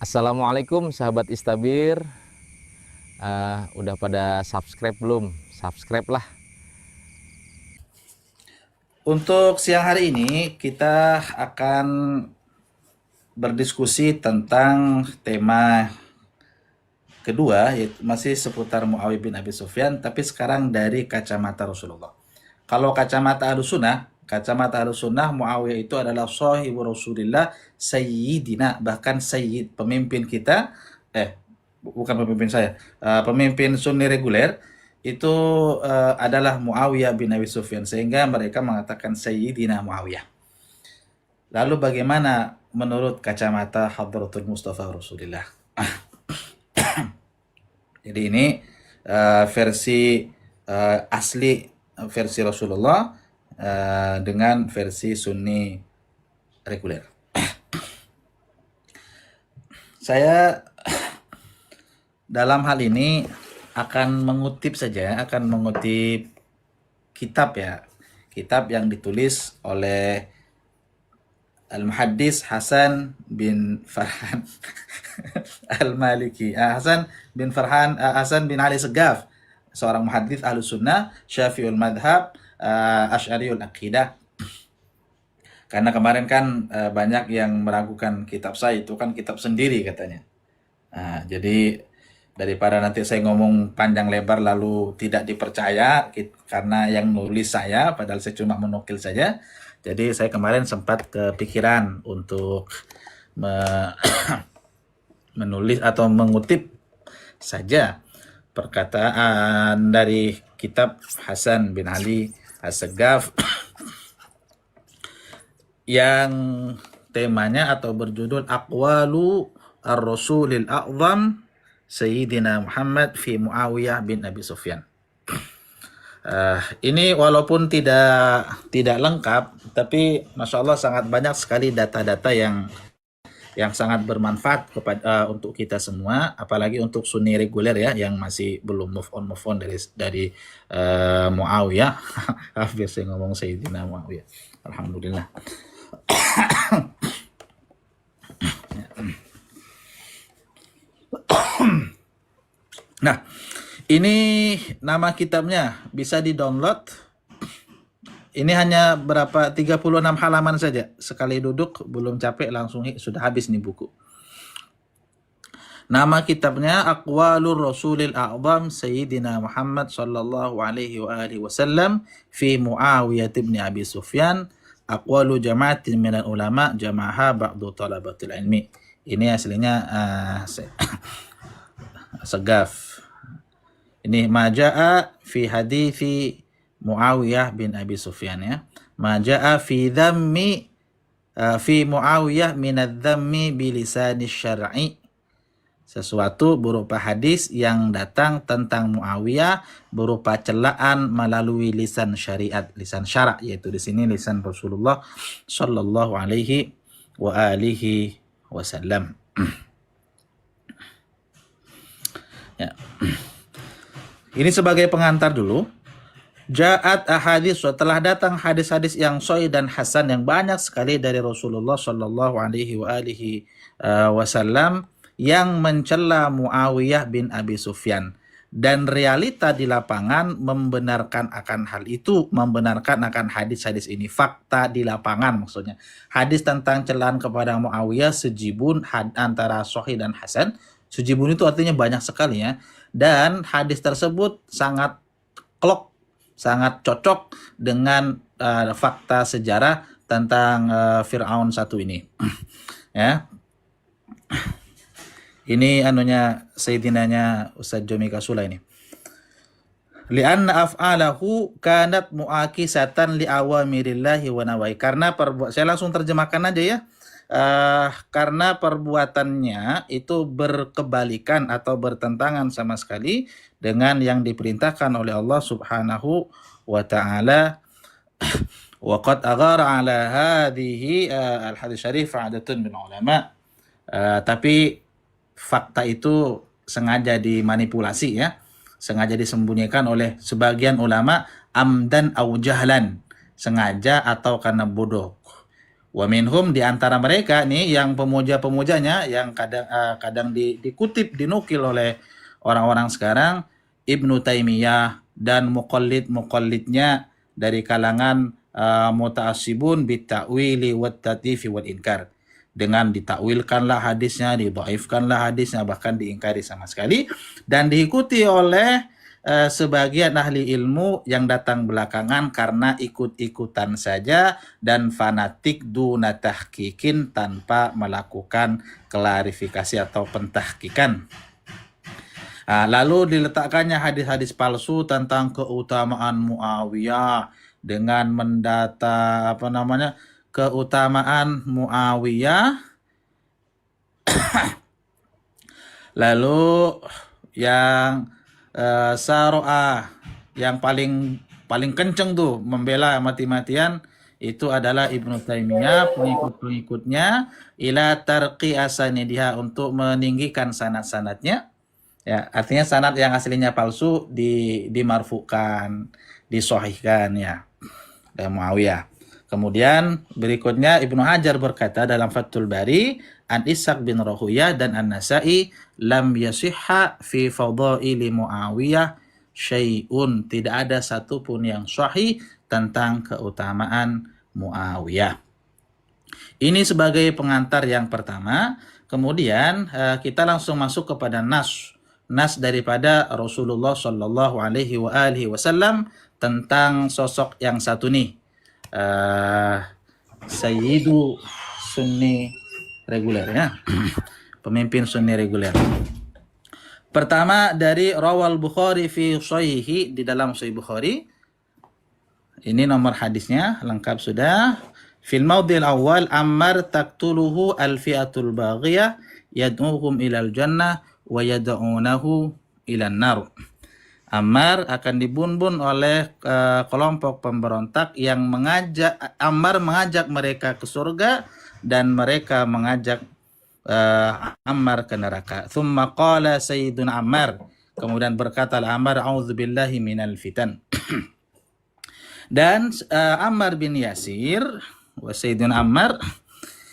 Assalamualaikum sahabat Istabir. Udah pada subscribe belum? Subscribe lah. Untuk siang hari ini kita akan berdiskusi tentang tema kedua, yaitu masih seputar Muawiyah bin Abi Sufyan, tapi sekarang dari kacamata Rasulullah. Kalau kacamata Ahlussunnah Muawiyah itu adalah sahibu Rasulillah, sayyidina, bahkan sayyid, pemimpin kita, bukan pemimpin saya, pemimpin Sunni reguler itu adalah Muawiyah bin Abi Sufyan, sehingga mereka mengatakan sayyidina Muawiyah. Lalu bagaimana menurut kacamata Hadratul Mustafa Rasulillah? Jadi ini versi asli, versi Rasulullah dengan versi Sunni reguler. Saya dalam hal ini akan mengutip kitab yang ditulis oleh Al-Muhaddis Hasan bin Farhan Al-Maliki, Hasan bin Ali Segaf, seorang muhaddits Ahlussunnah, Syafi'ul Madhab, Asy'ariyul Aqidah. Karena kemarin kan banyak yang meragukan kitab saya, itu kan kitab sendiri katanya. Jadi daripada nanti saya ngomong panjang lebar lalu tidak dipercaya karena yang nulis saya, padahal saya cuma menukil saja. Jadi saya kemarin sempat kepikiran untuk menulis atau mengutip saja perkataan dari kitab Hasan bin Ali As-Segaf yang temanya atau berjudul Aqwalu Ar-Rasulil A'zam Sayyidina Muhammad fi Muawiyah bin Abi Sufyan. Ini walaupun tidak lengkap, tapi Masya Allah sangat banyak sekali data-data yang sangat bermanfaat untuk kita semua, apalagi untuk Sunni reguler ya, yang masih belum move on dari Muawiyah. Hampir saya ngomong Sayyidina Muawiyah. Alhamdulillah. Nah, ini nama kitabnya, bisa di-download. Ini hanya 36 halaman saja. Sekali duduk, belum capek, langsung sudah habis nih buku. Nama kitabnya Aqwalur Rasulil A'zam Sayyidina Muhammad sallallahu alaihi wa alihi wasallam fi Muawiyah bin Abi Sufyan, Aqwalu jama'atin minal ulama jama'aha ba'du talabatil ilmi. Ini aslinya Segaf. Ini maja'a fi hadithi Muawiyah bin Abi Sufyan ya. Maja'a fi dhammi fi Muawiyah minadh-dhammi bilisani syar'i. Sesuatu berupa hadis yang datang tentang Muawiyah berupa celaan melalui lisan syariat, lisan syara', yaitu di sini lisan Rasulullah sallallahu alaihi wa alihi wasallam. Ya. Ini sebagai pengantar dulu. Ja'at ahadits, setelah datang hadis-hadis yang sahih dan hasan yang banyak sekali dari Rasulullah sallallahu alaihi wa alihi wasallam yang mencela Muawiyah bin Abi Sufyan, dan realita di lapangan membenarkan akan hal itu, membenarkan akan hadis-hadis ini. Fakta di lapangan maksudnya. Hadis tentang celaan kepada Muawiyah sejibun antara sahih dan hasan. Sujibun itu artinya banyak sekali ya. Dan hadis tersebut sangat klop, sangat cocok dengan fakta sejarah tentang Fir'aun satu ini. Ya. Ini anunya Sayyidinanya Ustaz Jomi Kasula ini. Li'anna af'alahu kanat mu'akisatan li'awamirillahi wa nawai. Karena saya langsung terjemahkan aja ya. Karena perbuatannya itu berkebalikan atau bertentangan sama sekali dengan yang diperintahkan oleh Allah Subhanahu wa ta'ala. Wa qad aghara ala hadhihi al-hadits syarif adatun min ulama. Tapi fakta itu sengaja dimanipulasi ya, sengaja disembunyikan oleh sebagian ulama amdan au jahlan, sengaja atau karena bodoh. Wa minhum, di antara mereka nih yang pemuja-pemujanya yang kadang dikutip, dinukil oleh orang-orang sekarang, Ibnu Taimiyah dan muqallid-muqallidnya dari kalangan muta'assibun bitta'wili wat tatifi wal inkar. Dengan ditakwilkanlah hadisnya, didhaifkanlah hadisnya, bahkan diingkari sama sekali, dan diikuti oleh sebagian ahli ilmu yang datang belakangan karena ikut-ikutan saja dan fanatik duna tahqiqin, tanpa melakukan klarifikasi atau pentahkikan. Lalu diletakkannya hadis-hadis palsu tentang keutamaan Muawiyah dengan mendata keutamaan Muawiyah. Lalu yang Saro'ah yang paling kenceng tuh membela mati-matian itu adalah Ibnu Taimiyah, pengikut-pengikutnya, ila tarqi asanidiha, untuk meninggikan sanad-sanadnya. Ya, artinya sanad yang aslinya palsu dimarfukan, disahihkan ya, dari Muawiyah. Kemudian berikutnya Ibnu Hajar berkata dalam Fathul Bari, an Ishaq bin Rahuyah dan An-Nasa'i, lam yasihha fi fadaili Muawiyah syai'un, tidak ada satupun yang sahih tentang keutamaan Muawiyah. Ini sebagai pengantar yang pertama. Kemudian kita langsung masuk kepada nas daripada Rasulullah Shallallahu Alaihi Wasallam tentang sosok yang satu nih, Sayyidu Sunni reguler ya, pemimpin Sunni reguler. Pertama dari Rawal Bukhari fi Shahihi, di dalam Sahih Bukhari. Ini nomor hadisnya lengkap sudah. Fil maudil awal, Ammar taqtuluhu al-fi'atul baghiyah yad'uhum ilal jannah wa yad'unahu ilan nar. Ammar akan dibunbun oleh kelompok pemberontak yang Ammar mengajak mereka ke surga dan mereka mengajak Ammar ke neraka. Thumma qala Sayyiduna Ammar, kemudian berkata Ammar, a'udzubillahi minal fitan. Dan Ammar bin Yasir wa Sayyidina Ammar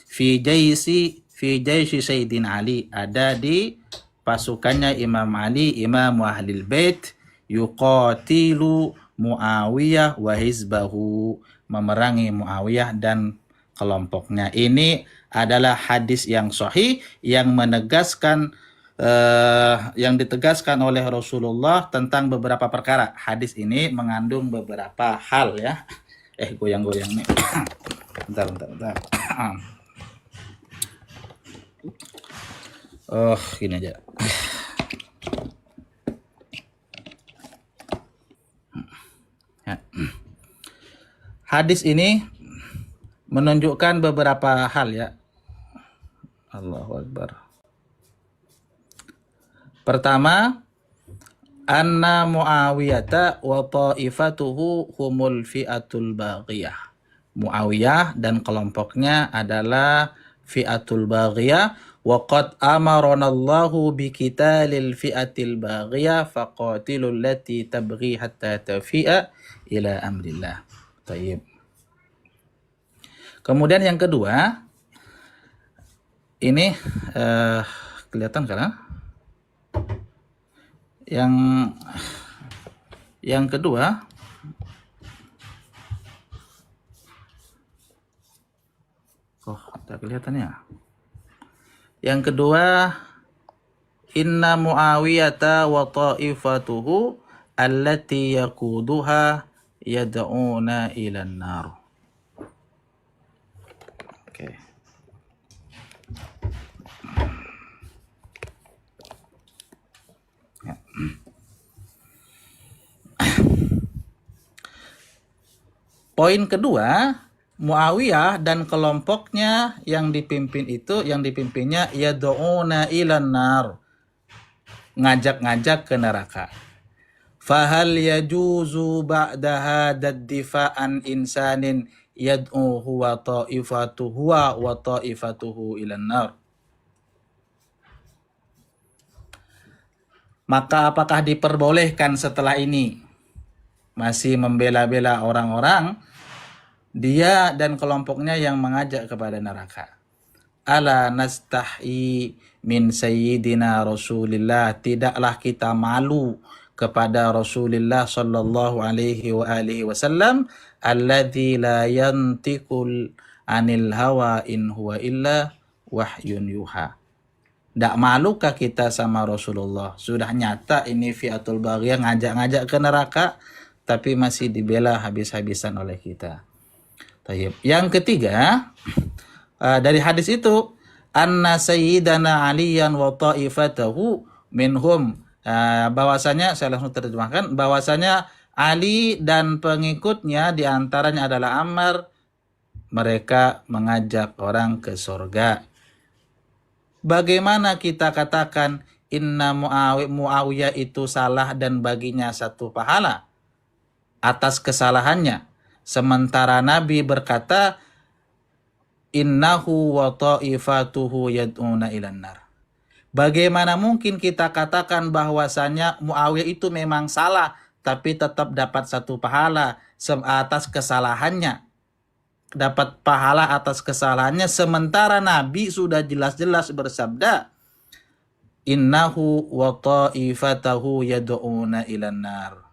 fi jaisi Sayyidina Ali, ada di pasukannya Imam Ali, Imam Ahlul Bait, yuqatilu Muawiyah wa hizbahu, memerangi Muawiyah dan kelompoknya. Ini adalah hadis yang sahih yang menegaskan yang ditegaskan oleh Rasulullah tentang beberapa perkara. Hadis ini mengandung beberapa hal ya. Goyang-goyang nih. Bentar. Gini aja. Hadis ini menunjukkan beberapa hal ya. Allahu Akbar. Pertama, anna Muawiyata wa ta'ifatuhu humul fi'atul baghiyah. Muawiyah dan kelompoknya adalah fi'atul baghiyah. Wa qad amaranallahu biqitalil fi'atil baghiyah faqatilul lati tabghi hatta tafi'a ila amrillah. Tayyib. Kemudian yang kedua, ini kelihatan kan? Yang kedua, tak kelihatan ya. Yang kedua, inna Muawiyata wa ta'ifatuhu allati yaquduha yad'una ilan nar. Oke. Poin kedua, Muawiyah dan kelompoknya yang dipimpinnya yad'una ilan nar, ngajak-ngajak ke neraka. Fahal yajuzu ba'da hadad difa'an insanin yad'u huwa wa ta'ifatuhu ilan nar. Maka apakah diperbolehkan setelah ini masih membela-bela orang-orang, dia dan kelompoknya yang mengajak kepada neraka. Ala nastahi min sayyidina Rasulillah, tidaklah kita malu kepada Rasulullah sallallahu alaihi wa alihi wasallam, alladzi la yantiqul anil hawa in huwa illa wahyun yuha. Tidak malukah kita sama Rasulullah? Sudah nyata ini fi'atul baghiyah ngajak-ngajak ke neraka, tapi masih dibela habis-habisan oleh kita. Tayyib. Yang ketiga, dari hadis itu, anna sayyidana aliyan wa ta'ifatahu minhum. Bahwasanya, saya langsung terjemahkan, bahwasanya Ali dan pengikutnya diantaranya adalah Ammar, mereka mengajak orang ke surga. Bagaimana kita katakan inna Muawiyah itu salah dan baginya satu pahala atas kesalahannya, sementara Nabi berkata innahu wa ta'ifatuhu yad'una ilan nar. Bagaimana mungkin kita katakan bahwasanya Muawiyah itu memang salah tapi tetap dapat satu pahala atas kesalahannya, dapat pahala atas kesalahannya, sementara Nabi sudah jelas-jelas bersabda innahu wa ta'ifatahu yad'una ilan nar,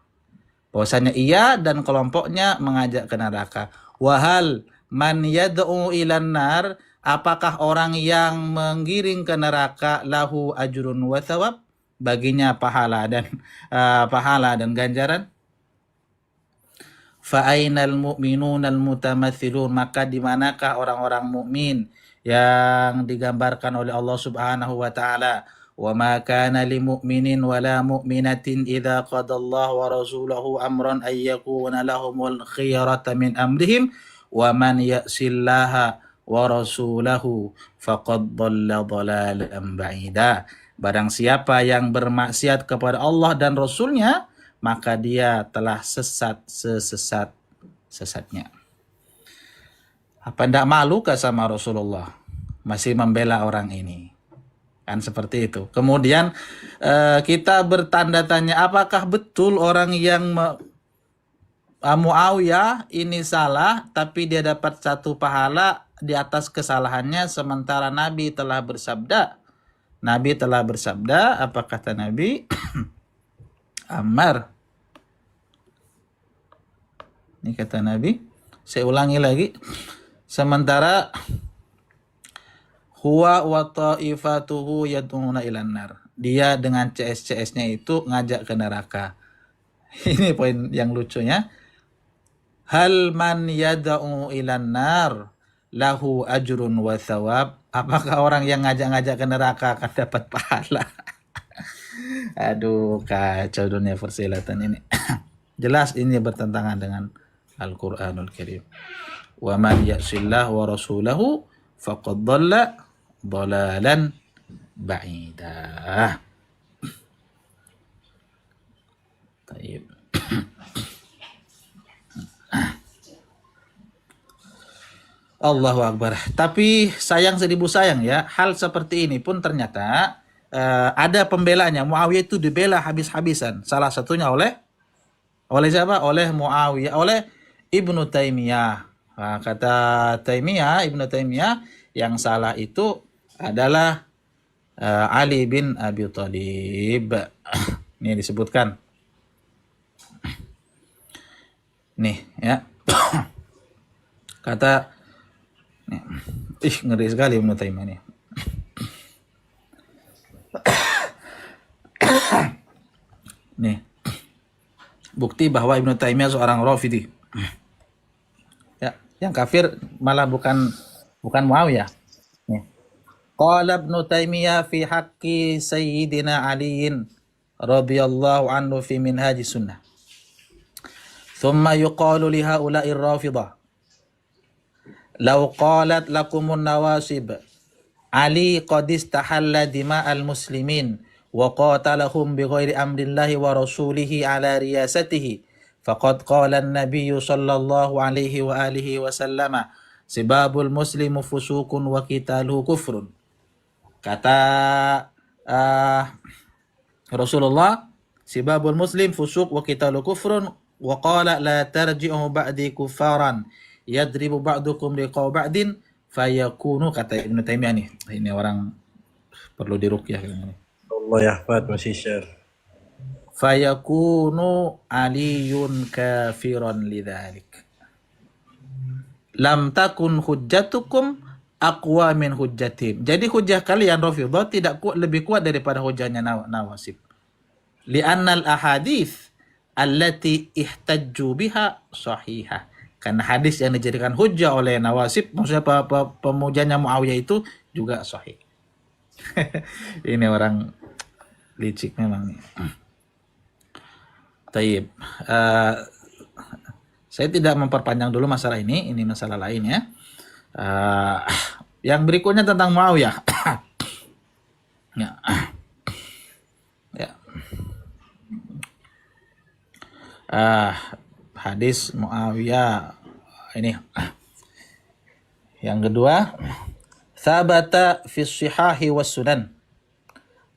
bahwasanya ia dan kelompoknya mengajak ke neraka. Wahal man yad'u ilan nar, apakah orang yang menggiring ke neraka lahu ajrun wa thawab, baginya pahala dan ganjaran. Fa'ainal mu'minunal mutamathilun, maka di manakah orang-orang mukmin yang digambarkan oleh Allah Subhanahu wa taala? Wa ma kana lil mu'minin wala mu'minatin idza qadallahu wa rasuluhu amran ay yakuna lahumul khiyaratu min amrihim wa man ya'sillaha wa rasulahu faqad dhalla dhalalan ba'ida. Barang siapa yang bermaksiat kepada Allah dan Rasulnya, maka dia telah sesat sesat-sesatnya. Apa tidak malu kah sama Rasulullah? Masih membela orang ini. Kan seperti itu. Kemudian kita bertanda tanya, apakah betul orang yang Muawiyah ini salah, tapi dia dapat satu pahala di atas kesalahannya, sementara Nabi telah bersabda. Nabi telah bersabda, apa kata Nabi? Ammar. Ini kata Nabi, saya ulangi lagi. Sementara huwa wa ta'ifatuhu yad'una ilan nar, dia dengan CS-CS-nya itu ngajak ke neraka. Ini poin yang lucunya. Hal man yad'u ilan nar lahu ajrun wa thawab, apakah orang yang ngajak-ngajak ke neraka akan dapat pahala? Aduh, kacau dunia persilatan ini. Jelas ini bertentangan dengan Al-Quranul Karim. Wa man ya'sillah wa rasulahu faqad dhalla dhalalan ba'ida. Taib. Allahu Akbar. Tapi sayang seribu sayang ya, hal seperti ini pun ternyata ada pembelanya. Muawiyah itu dibela habis-habisan. Salah satunya oleh siapa? Oleh Muawiyah, oleh Ibnu Taimiyah. Nah, kata Ibnu Taimiyah, yang salah itu adalah Ali bin Abi Thalib. Ini disebutkan. Nih ya. Kata ngeri sekali Ibnu Taimiyah nih. Nih. Bukti bahwa Ibnu Taimiyah seorang Rafidhi. Ya, yang kafir malah bukan Muawiyah. Nih. Qala Ibnu Taimiyah fi haqqi Sayyidina Aliin radhiyallahu anhu fi minhajis sunnah. Thumma yuqalu li haula'ir rafidah law qalat lakumun nawasib Ali qad istahalla dima'al muslimin wa qatalahum bighairi amrillahi wa rasulihi ala riyasatihi faqad qala an-nabiy sallallahu alaihi wa alihi wa sallama sibabul muslimu fusukun wa qitaluhu kufrun. Kata Rasulullah, sibabul muslim fusuk wa qitaluhu kufrun wa qala la tarji'u ba'di kufaran yadribu ba'dukum liqa ba'din fayakunu, kata Ibnu Taimiyah nih. Ini orang perlu diruqyah ini. Allah yahfad masih share. Fayakunu aliyun kafiran lidzalik. Lam takun hujjatukum aqwa min hujjatim. Jadi hujjah kalian Rafidhah tidak kuat, lebih kuat daripada hujjahnya Nawasib. Li'annal ahadits allati ihtajju biha sahihah. Karena hadis yang dijadikan hujjah oleh Nawasib, maksudnya pemujanya Muawiyah itu juga sahih. Ini orang licik memang nih. Taib. Saya tidak memperpanjang dulu masalah ini masalah lain ya. Yang berikutnya tentang Muawiyah. Ya. Ya. Hadis Muawiyah ini. Yang kedua, thabata fi shihahi was sunan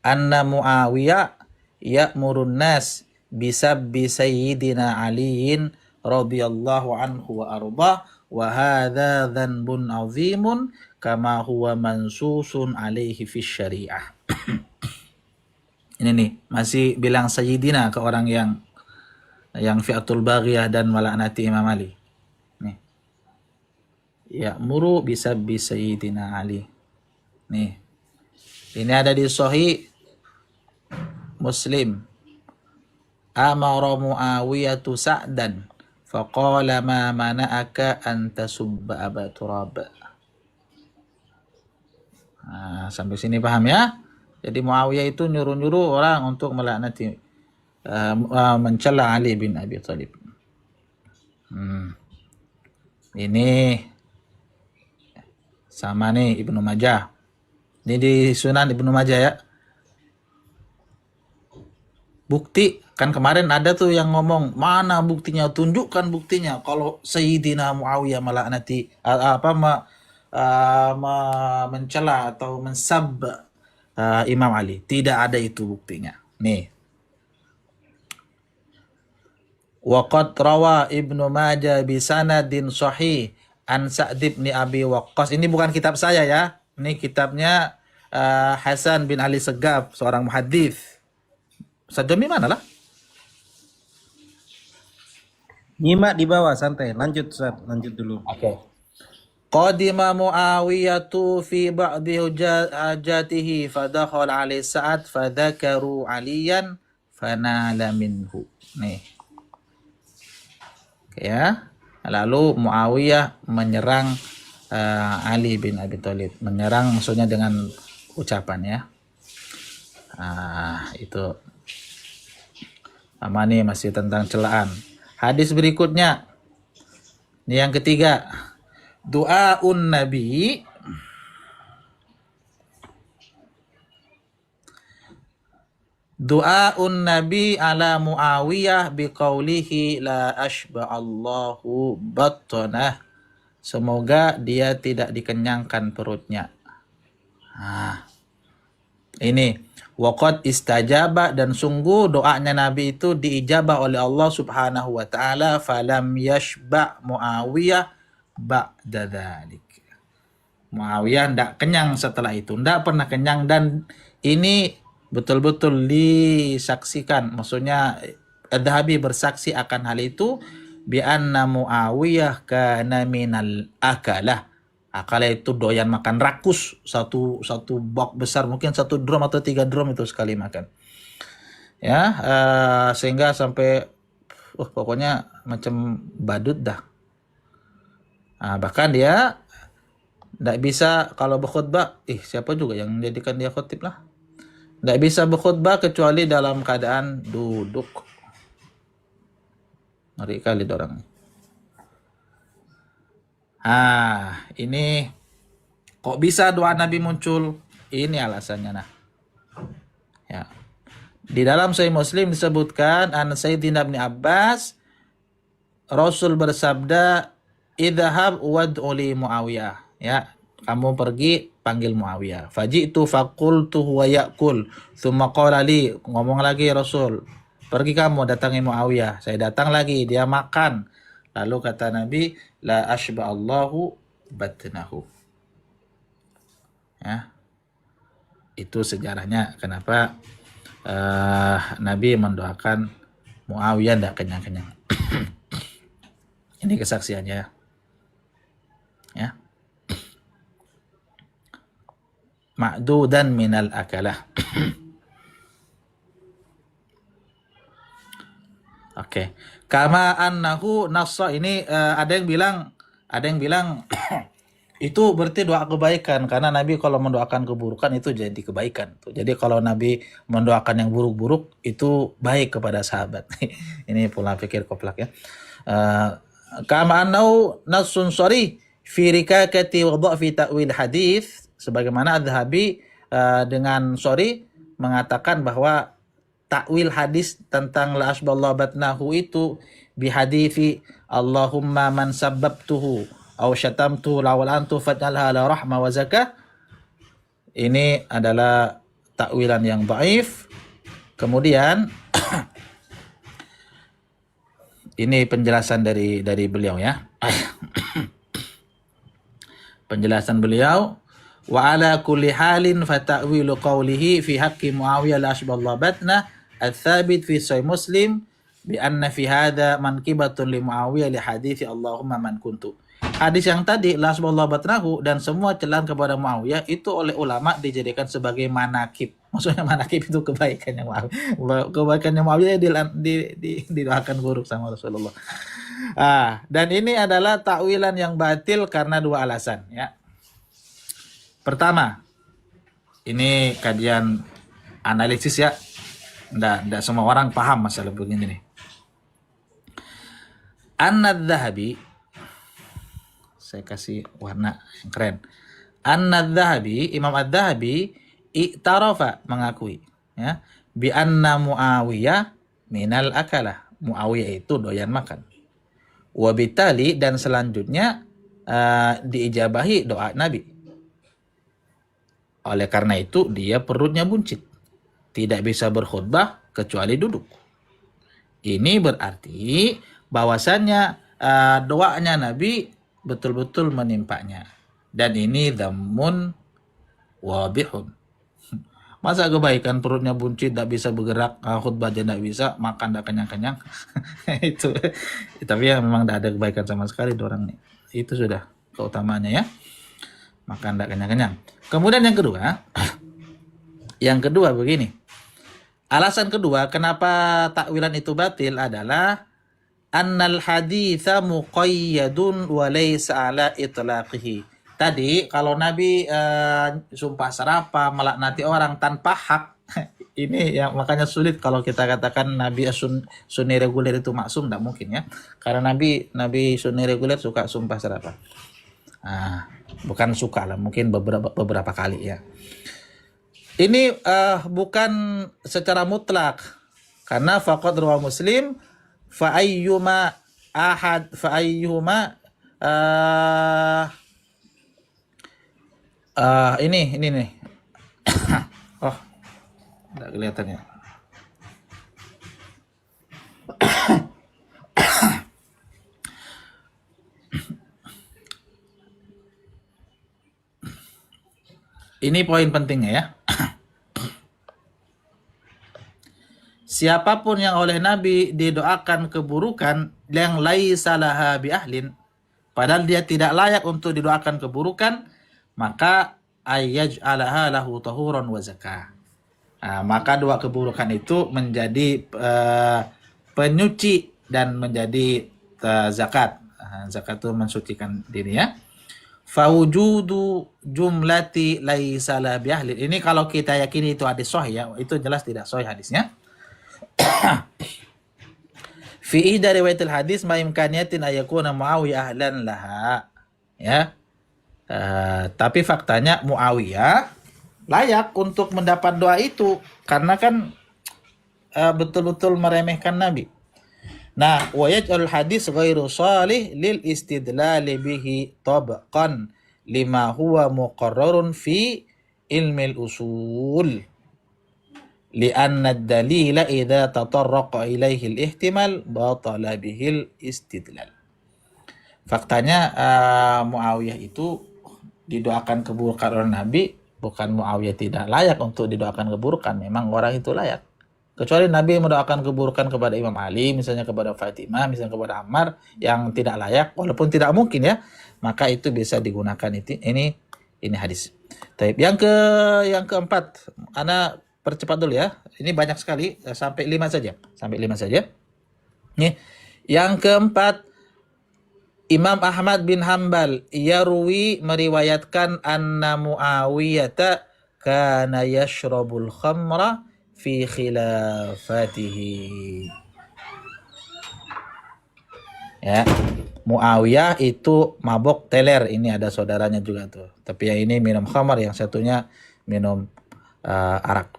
anna Muawiyah ya'murun nas bisabbi sayyidina Aliin radhiyallahu anhu wa arda wa hadza dhanbun 'azimun kama huwa mansusun alaihi fi syariah. Ini nih, masih bilang sayyidina ke orang yang fi'atul baghiyah dan melaknati Imam Ali. Nih. Ya'muru bisabbi sayyidina Ali. Nih. Ini ada di Sahih Muslim. Amara Muawiyatu Sa'dan faqala ma mana'aka an tasubba Aba Turab. Nah, sampai sini paham ya? Jadi Muawiyah itu nyuruh-nyuruh orang untuk melaknati mencela Ali bin Abi Thalib. Ini sama nih Ibnu Majah. Ini di Sunan Ibnu Majah ya. Bukti, kan kemarin ada tuh yang ngomong, mana buktinya, tunjukkan buktinya kalau Sayyidina Muawiyah melaknati mencela atau mensab Imam Ali. Tidak ada itu buktinya. Nih. Waqad rawa Ibnu Majah bi sanadin sahih an Sa'd bin Abi Waqqas. Ini bukan kitab saya ya. Ini kitabnya Hasan bin Ali Segaf, seorang muhadis. Ustaz Jami mana lah? Nyimak di bawah santai. Lanjut Ustaz, lanjut dulu. Oke. Qadima Muawiyatu fi ba'di hujjatihi fadakhala alaihi Sa'ad fadhakaru Aliyan fanala minhu. Nih. Ya. Lalu Muawiyah menyerang Ali bin Abi Thalib. Menyerang maksudnya dengan ucapan ya. Itu. Sama nih masih tentang celaan. Hadis berikutnya. Ini yang ketiga. Du'aun Nabi. Du'aun Nabi ala Muawiyah biqaulihi la ashba'allahu battanah. Semoga dia tidak dikenyangkan perutnya. Ini waqad istajaba, dan sungguh doanya Nabi itu diijabah oleh Allah Subhanahu wa taala, falam yashba Muawiyah ba'da dzalik. Muawiyah tidak kenyang setelah itu, tidak pernah kenyang, dan ini betul-betul disaksikan, maksudnya Adz-Dzahabi bersaksi akan hal itu, bi anna Muawiyah kana minal akalah. Akalah itu doyan makan rakus, satu box besar, mungkin 1 drum atau 3 drum itu sekali makan. Ya, sehingga sampai pokoknya macam badut dah. Bahkan dia tidak bisa kalau berkhutbah, siapa juga yang menjadikan dia khutib lah. Tidak bisa berkhutbah kecuali dalam keadaan duduk. Ngeri kali orang. Ini kok bisa doa Nabi muncul? Ini alasannya nah. Ya. Di dalam Sahih Muslim disebutkan an Sayyidina Ibnu Abbas, Rasul bersabda, "Idhhab wad'u li Muawiyah." Ya, kamu pergi panggil Muawiyah. Faji'tu faqultu huwa ya'kul. Tsumma qala li, ngomong lagi Rasul. pergi kamu datangi Muawiyah. Saya datang lagi, dia makan. Lalu kata Nabi, la ashba Allahu batnahu. Ya, itu sejarahnya kenapa Nabi mendoakan Muawiyah tidak kenyang-kenyang. Ini kesaksiannya. Ya. Ma'dudan minal akalah. Oke. Kama annahu nassa, ini ada yang bilang itu berarti doa kebaikan, karena Nabi kalau mendoakan keburukan itu jadi kebaikan. Jadi kalau Nabi mendoakan yang buruk-buruk itu baik kepada sahabat. Ini pola pikir koplak ya. Kama annahu nassun sharih fi rikakati wa dha'fi ta'wil hadis, sebagaimana Adz-Dzahabi dengan sorry mengatakan bahwa takwil hadis tentang la asballahu batnahu itu bihadithi Allahumma man sabbabtuhu aw syatamtu lawalantu faj'alha la rahma wa zakah. Ini adalah takwilan yang dhaif. Kemudian ini penjelasan dari beliau ya. Penjelasan beliau, wa ala kulli halin fa ta'wilu qawlihi fi haqqi Muawiyah la asballahu batna ats-tsabit fi sahih Muslim bi anna fi hadha manqibatun li Muawiyah li hadithi Allahumma man kuntu. Hadis yang tadi la asballahu batnahu dan semua celaan kepada Muawiyah itu oleh ulama dijadikan sebagai manakib. Maksudnya manakib itu kebaikannya Muawiyah. Kebaikannya Muawiyah didoakan buruk sama Rasulullah. Dan ini adalah takwilan yang batil karena dua alasan ya. Pertama, ini kajian analisis ya. Nggak semua orang paham masalah begini nih. An-Nadzahabi, saya kasih warna yang keren. An-Nadzahabi, Imam Adz-Dzahabi i'tarafa, mengakui ya, bi anna Muawiyah minal akalah. Muawiyah itu doyan makan. Wabitali, dan selanjutnya diijabahi doa Nabi. Oleh karena itu dia perutnya buncit, tidak bisa berkhutbah kecuali duduk. Ini berarti bahwasannya doanya Nabi betul-betul menimpanya. Dan ini dhammun wabihun. Masa kebaikan perutnya buncit, tidak bisa bergerak, khutbah aja tidak bisa, makan tidak kenyang-kenyang. Itu. Tapi ya memang tidak ada kebaikan sama sekali orang nih. Itu sudah keutamaannya ya. Makan tidak kenyang-kenyang. Kemudian yang kedua begini. Alasan kedua kenapa takwilan itu batil adalah annal haditsa muqayyadun wa laysa ala itlaqihi. Tadi kalau Nabi sumpah serapah melaknati orang tanpa hak, ini yang makanya sulit kalau kita katakan Nabi sunni reguler itu maksum, tidak mungkin ya. Karena Nabi sunni reguler suka sumpah serapah. Bukan suka lah, mungkin beberapa kali ya. Ini bukan secara mutlak, karena faqad rawa Muslim fa ayyuma ini nih. Oh, enggak kelihatan ya. Ini poin pentingnya ya. Siapapun yang oleh Nabi didoakan keburukan yang laisa laha bi ahlin, padahal dia tidak layak untuk didoakan keburukan, maka ayyaj'alaha lahu tahuran wa zakah. Maka doa keburukan itu menjadi penyuci dan menjadi zakat. Zakat itu mensucikan diri ya. Fawujudu jumlati laisa la bi ahli. Ini kalau kita yakini itu hadis sahih ya, itu jelas tidak sahih hadisnya. Fi ihda riwayatil hadis ma imkaniyatin ayakuna Muawiyah ahlan laha. Ya. Tapi faktanya Muawiyah layak untuk mendapat doa itu karena kan betul-betul meremehkan Nabi. Nah, wa yaj'al hadis ghairu salih lil istidlal bihi tabqan lima huwa muqarrarun fi ilmil usul. li'anna ad-dalila idza tatarraqa ilaihi al-ihtimal batala bihil istidlal. Faktanya Muawiyah itu didoakan keburukan oleh Nabi, bukan Muawiyah tidak layak untuk didoakan keburukan, memang orang itu layak. Kecuali Nabi mendoakan keburukan kepada Imam Ali, misalnya kepada Fatimah, misalnya kepada Ammar yang tidak layak, walaupun tidak mungkin ya, maka itu bisa digunakan ini hadis. Taib. Yang keempat, ana percepat dulu ya. Ini banyak sekali, sampai 5 saja. Sampai 5 saja. Nih, yang keempat, Imam Ahmad bin Hambal yarwi meriwayatkan anna Muawiyah kana yashrabul khamra fi khilafatihi. Ya, Muawiyah itu mabok teler. Ini ada saudaranya juga tuh. Tapi yang ini minum khamar, yang satunya minum arak.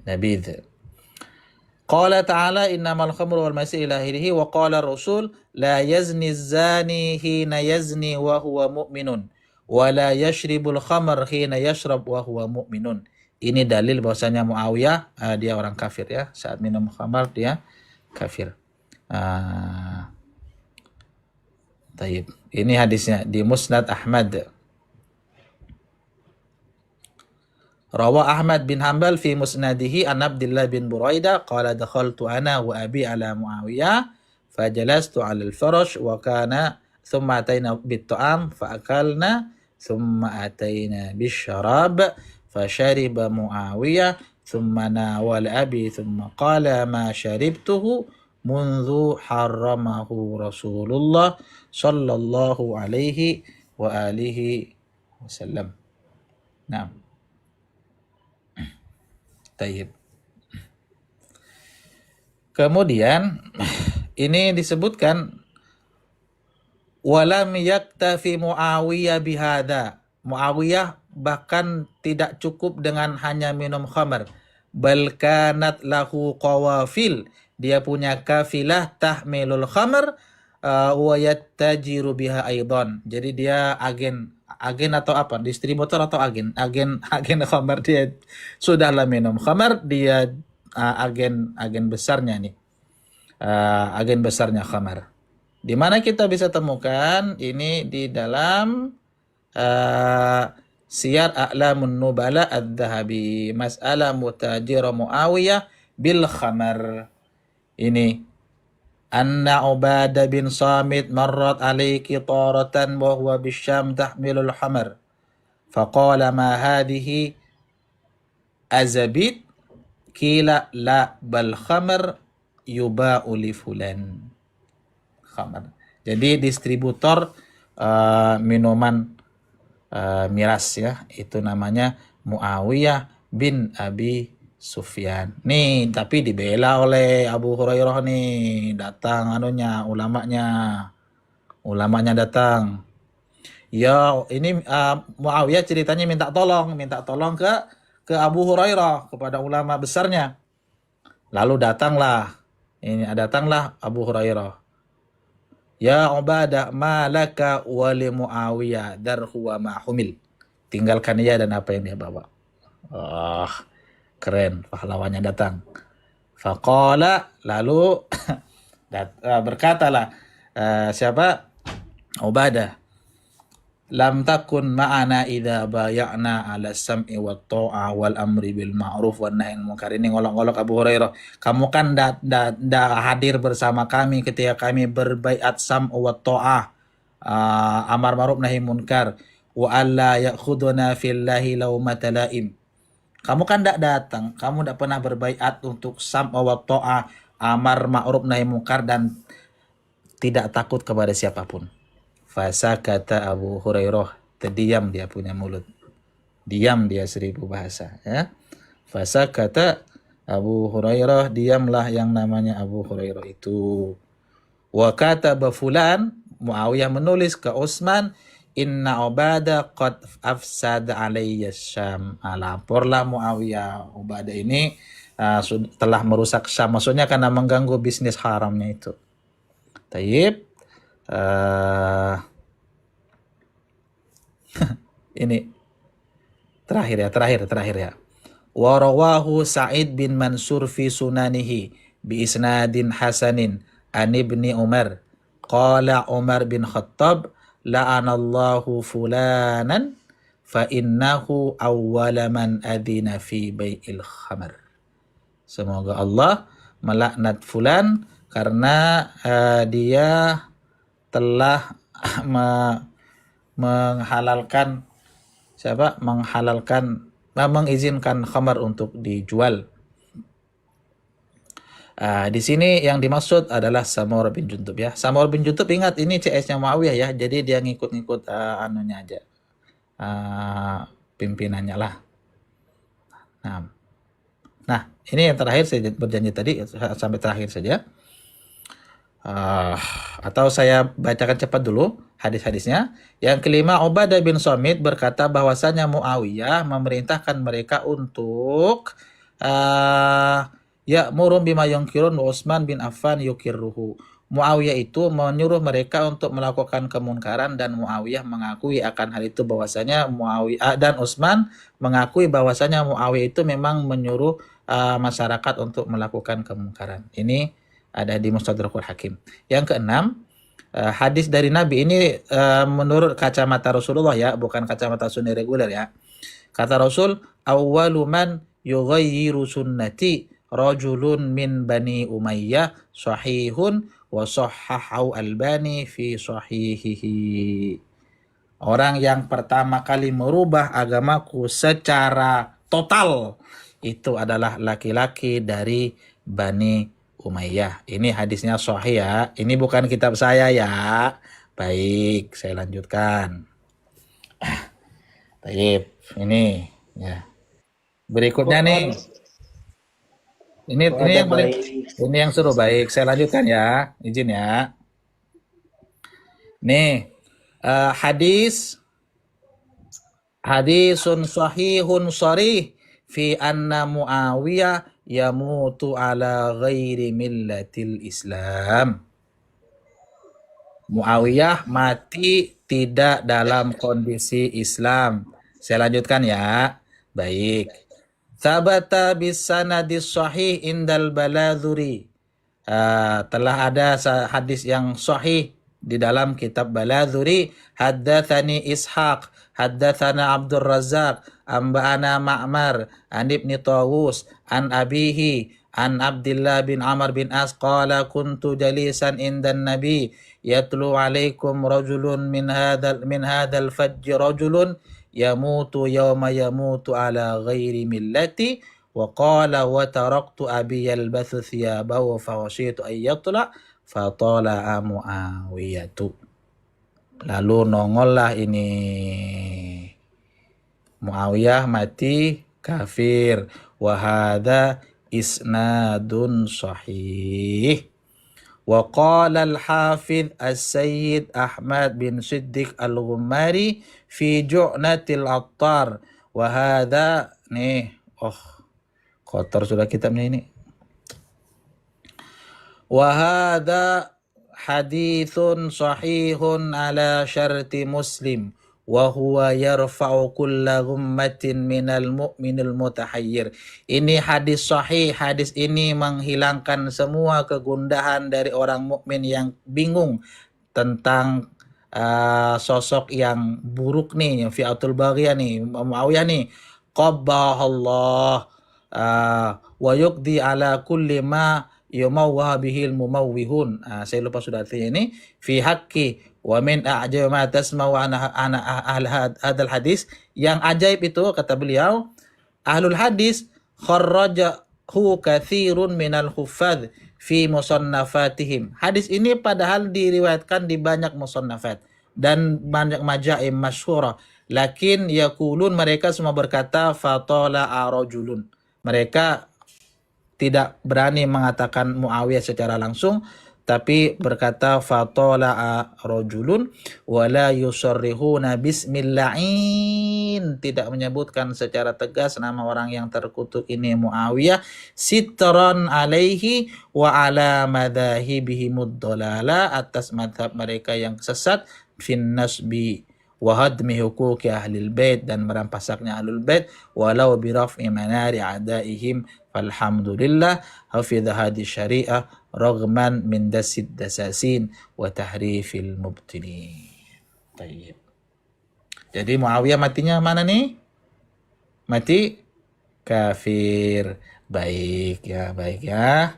Nabidh. Qala ta'ala innamal khamru wal maisir ila akhirih wa qala Rasul la yazni zani hina yazni wa huwa mu'minun wa la yashribul khamr hina yashrab wa huwa mu'minun. Ini dalil bahwasanya Muawiyah dia orang kafir ya. Saat minum khamar dia kafir. Taib. Ini hadisnya di Musnad Ahmad. Rawa Ahmad bin Hanbal fi musnadihi an Abdullah bin Buraidah qala dakhaltu ana wa abi ala Muawiyah fajalastu ala al-farash wa kana thumma atayna bit-ta'am fa akalna thumma atayna bish-sharab fashariba Muawiyah thumma nawala abi thumma qala ma sharibtuhu منذ حرمه رسول الله صلى الله عليه وآله وسلم. Nah, tayyib. Kemudian ini disebutkan walam yaktafi Muawiyah bihada. Muawiyah bahkan tidak cukup dengan hanya minum khamar. Bal kanat lahu qawafil. Dia punya kafilah tahmilul khamr wa yattajiru biha aidan. Jadi dia agen atau apa? Distributor atau agen khamar. Dia sudahlah minum khamar, dia agen besarnya nih. Agen besarnya khamar. Di mana kita bisa temukan ini di dalam Siyar A'lamun Nubala Adz-Dzahabi, mas'alah mutajir Muawiyah bil khamar. Ini anna Ubadah bin Samit marrat alayki taratan wa huwa bisyam tahmilul hamar faqala ma hadhihi azabit kila la bal khamar yuba'u li fulan. Khamar. Jadi distributor minuman miras ya, itu namanya Muawiyah bin Abi Sufyan. Nih, tapi dibela oleh Abu Hurairah nih. Datang ulamanya datang. Ya, ini Muawiyah ceritanya minta tolong ke Abu Hurairah, kepada ulama besarnya. Lalu datanglah Abu Hurairah. Ya Ubadah, malaka wa li Muawiyah darhu wa ma humil. Tinggalkan ia dan apa yang dia bawa. Keren, pahlawannya datang. Faqala, lalu berkatalah siapa? Ubadah. Lam takun ma'ana idza bay'ana 'ala sam'i wat ta'ah wal amri bil ma'ruf wan nahyi 'anil munkar. Ini ngolok-ngolok Abu Hurairah. Kamu kan hadir bersama kami ketika kami berbaiat sam'u wat ta'ah, amar ma'ruf nahi munkar, wa alla ya'khuduna fillahi laumata laim. Kamu kan tidak datang, kamu tidak pernah berbaiat untuk sam'a wa ta'ah, amar ma'ruf nahi munkar, dan tidak takut kepada siapapun. Fasa kata Abu Hurairah, terdiam dia punya mulut. Diam dia 1000 bahasa. Ya. Fasa kata Abu Hurairah, diamlah yang namanya Abu Hurairah itu. Wa kataba fulan, Muawiyah menulis ke Utsman, inna Ubadah qad afsada alayya Syam. Laporlah Muawiyah, Ubadah ini telah merusak Syam. Maksudnya karena mengganggu bisnis haramnya itu. Tayyib. Ini terakhir ya. wa rawahu Sa'id bin Mansur fi sunanihi bi isnadin hasanin an ibni Umar qala Umar bin Khattab la'anallahu fulanan fa innahu awwala man adina fi bai'il khamar. Semoga Allah melaknat fulan karena dia telah menghalalkan mengizinkan khamar untuk dijual. Di sini yang dimaksud adalah Samur bin Jundub ya. Samur bin Jundub ingat ini CS-nya Muawiyah ya. Jadi dia ngikut-ngikut anunya aja. Pimpinannya lah. Nah, ini yang terakhir saya berjanji tadi sampai terakhir saja. Atau saya bacakan cepat dulu hadis-hadisnya. Yang kelima, Ubadah bin Samit berkata bahwasanya Muawiyah memerintahkan mereka untuk ya'murum bima yunkirun wa Utsman bin Affan yukirruhu. Muawiyah itu menyuruh mereka untuk melakukan kemunkaran dan Muawiyah mengakui akan hal itu bahwasanya Muawiyah dan Utsman mengakui bahwasanya Muawiyah itu memang menyuruh masyarakat untuk melakukan kemungkaran. Ini ada di Mustadrakul Hakim. Yang keenam, hadis dari Nabi ini menurut kacamata Rasulullah ya, bukan kacamata sunni reguler ya. Kata Rasul, awwalu man yughayyiru sunnati rajulun min Bani Umayyah sahihun wa sahhahu Albani fi sahihihi. Orang yang pertama kali merubah agamaku secara total itu adalah laki-laki dari Bani Umayyah. Ini hadisnya sahih ya. Ini bukan kitab saya ya. Baik, saya lanjutkan. Baik, ini ya. Berikutnya nih. Ini yang paling ini yang suruh baik. Saya lanjutkan ya. Izin ya. Nih, hadisun sahihun sharih fi anna Muawiyah yamutu ala ghairi millatil Islam. Muawiyah mati tidak dalam kondisi Islam. Saya lanjutkan ya. Baik. Thabata bis sanadis sahih indal Baladhuri. Telah ada hadis yang sahih di dalam kitab Baladhuri. Haddatsani Ishaq, haddatsana Abdul Razzaq, amba'ana Ma'mar, an Ibni Tawus, an abihi, an Abdullah bin Amr bin As qala kuntu jalisan indan Nabi yatlu alaikum rajulun min hadal fajj rajulun yamutu yawma yamutu ala ghairi millati wa qala wa taraktu abi yalbathu thiyabahu fa washitu an yatla fa tala Muawiyatu. Lalu nongollah ini Muawiyah mati kafir. Wa hadha isnadun sahih. Wa qala al-Hafidh As-Sayyid Ahmad bin Siddiq Al-Ghummari fi Ju'natil Attar. Wa hadha nih, kotor sudah kitabnya ini. Wa hadha hadithun sahihun ala syarti Muslim wa huwa yarfa'u kulla ghummatin minal mu'minil mutahayyir. Ini hadis sahih, hadis ini menghilangkan semua kegundahan dari orang mukmin yang bingung tentang sosok yang buruk nih, yang fi'atul baghiyah nih, Muawiyah nih. Qabbahallah wa yuqdi ala kulli ma yumawwah bihil mumawwihun. Saya lupa sudah artinya ini. Fi haqqi wa min a'jab ma tasma'u ana hadal hadis. Yang ajaib itu kata beliau, ahlul hadis kharrajahu katsirun minal huffaz fi musannafatihim. Hadis ini padahal diriwayatkan di banyak musannafat dan banyak majaim masyhurah, lakin yaqulun, mereka semua berkata fatala arajulun. Mereka tidak berani mengatakan Muawiyah secara langsung, tapi berkata fatala'a rajulun wala yusarrihuna bismilla'in, tidak menyebutkan secara tegas nama orang yang terkutuk ini Muawiyah, sitran alaihi wa ala madhahibihimud dolala, atas madhab mereka yang sesat, fin nasbi wa hadmi huquqi ahlil bait, dan merampasaknya ahlul bait, walau bi raf'i manari a'daihim, falhamdulillah hafidha hadhihi syariah raghman min dasid dasasin wa tahrifil mubtilin. Tayyib. Jadi Muawiyah matinya mana nih? Mati kafir. Baik ya, baik ya.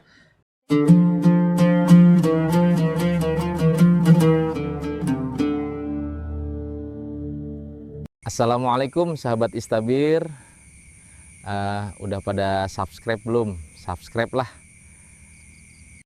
Assalamualaikum sahabat Istabir. Udah pada subscribe belum? Subscribe lah.